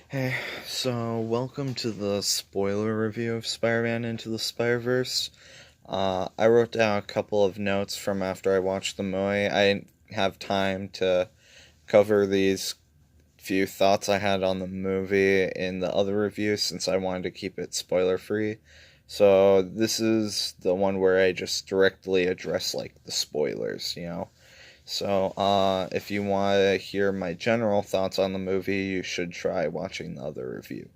Hey, so welcome to the spoiler review of Spider-Man Into the Spider-Verse. I wrote down a couple of notes from after I watched the movie. I didn't have time to cover these few thoughts I had on the movie in the other review since I wanted to keep it spoiler-free. So this is the one where I just directly address like the spoilers. So, if you want to hear my general thoughts on the movie, you should try watching the other review.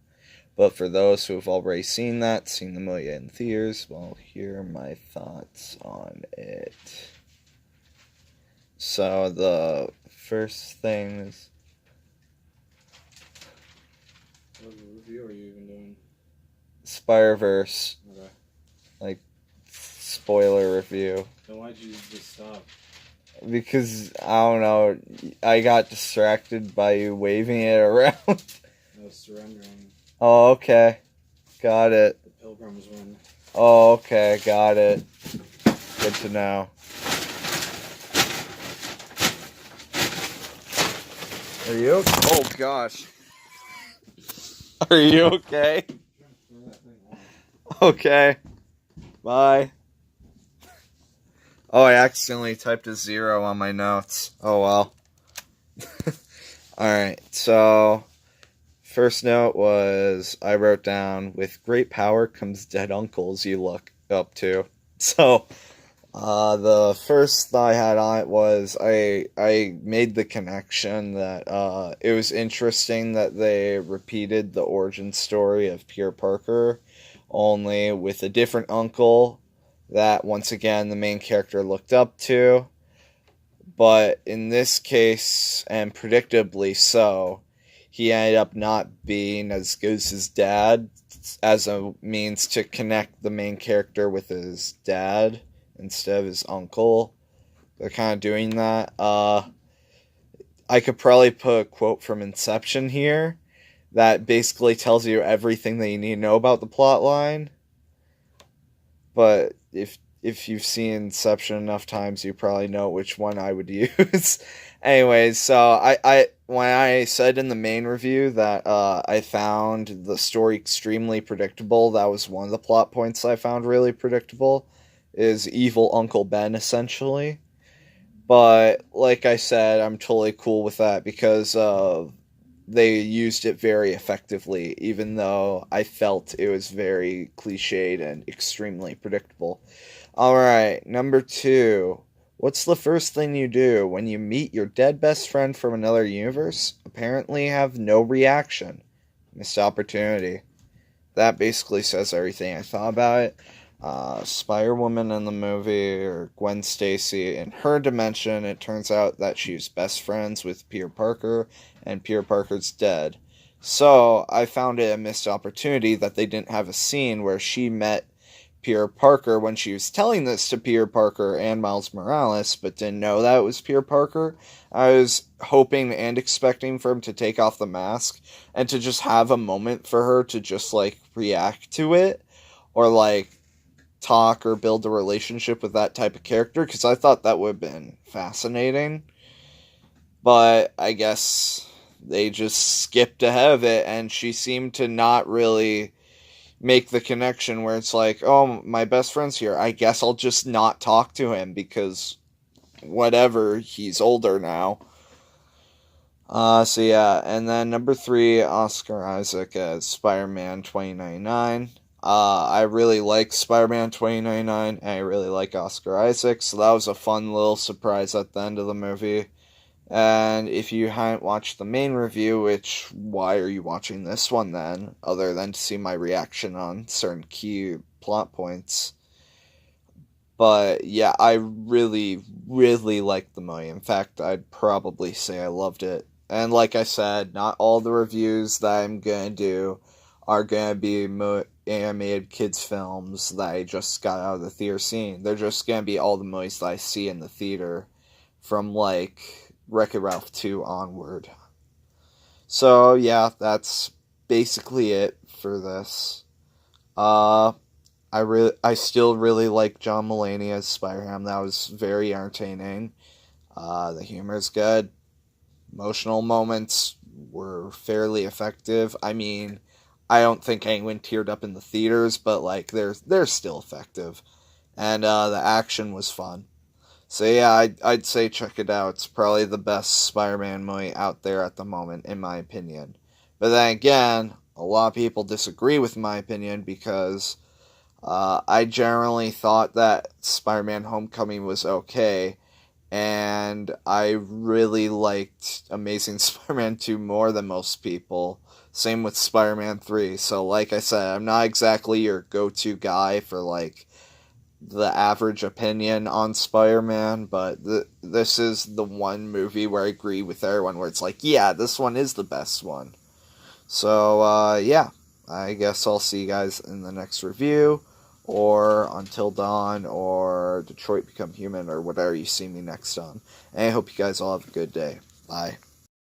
But for those who have already seen the movie in theaters, well, here are my thoughts on it. So, the first thing is. What review are you even doing? Spider-Verse. Okay. Like, spoiler review. Then why'd you just stop? Because, I don't know, I got distracted by you waving it around. I was surrendering. Oh, okay. Got it. The Pilgrims win. Oh, okay. Got it. Good to know. Are you? Oh, gosh. Are you okay? Okay. Bye. Oh, I accidentally typed a 0 on my notes. Oh, well. Alright, so first note was I wrote down, with great power comes dead uncles you look up to. So, the first thought I had on it was I made the connection that it was interesting that they repeated the origin story of Peter Parker, only with a different uncle that, once again, the main character looked up to. But in this case, and predictably so, he ended up not being as good as his dad, as a means to connect the main character with his dad instead of his uncle. They're kind of doing that. I could probably put a quote from Inception here that basically tells you everything that you need to know about the plot line. But if you've seen Inception enough times, you probably know which one I would use. Anyways, so I when I said in the main review that I found the story extremely predictable, that was one of the plot points I found really predictable, is evil Uncle Ben, essentially. But like I said, I'm totally cool with that because they used it very effectively, even though I felt it was very cliched and extremely predictable. Alright, number 2. What's the first thing you do when you meet your dead best friend from another universe? Apparently have no reaction. Missed opportunity. That basically says everything I thought about it. Spider-Woman in the movie, or Gwen Stacy, in her dimension, it turns out that she's best friends with Peter Parker, and Peter Parker's dead. So, I found it a missed opportunity that they didn't have a scene where she met Peter Parker when she was telling this to Peter Parker and Miles Morales, but didn't know that it was Peter Parker. I was hoping and expecting for him to take off the mask and to just have a moment for her to just, like, react to it, or, like, talk or build a relationship with that type of character, because I thought that would have been fascinating. But I guess they just skipped ahead of it, and she seemed to not really make the connection where it's like, oh, my best friend's here. I guess I'll just not talk to him because whatever, he's older now. So yeah, and then number 3, Oscar Isaac as Spider-Man 2099. I really like Spider-Man 2099, and I really like Oscar Isaac, so that was a fun little surprise at the end of the movie. And if you haven't watched the main review, which, why are you watching this one then, other than to see my reaction on certain key plot points? But yeah, I really, really liked the movie. In fact, I'd probably say I loved it. And like I said, not all the reviews that I'm gonna do are gonna be animated kids films that I just got out of the theater scene. They're just gonna be all the movies that I see in the theater from, like, Wreck-It Ralph 2 onward. So yeah, that's basically it for this. I still really like John Mulaney as Spider-Ham. That was very entertaining. The humor is good. Emotional moments were fairly effective. I mean, I don't think anyone teared up in the theaters, but like they're still effective, and the action was fun. So yeah, I'd say check it out. It's probably the best Spider-Man movie out there at the moment, in my opinion. But then again, a lot of people disagree with my opinion because I generally thought that Spider-Man: Homecoming was okay, and I really liked Amazing Spider-Man 2 more than most people. Same with Spider-Man 3. So like I said, I'm not exactly your go-to guy for like the average opinion on Spider-Man, but this is the one movie where I agree with everyone where it's like, yeah, this one is the best one. So yeah, I guess I'll see you guys in the next review, or Until Dawn, or Detroit Become Human, or whatever you see me next on. And I hope you guys all have a good day. Bye.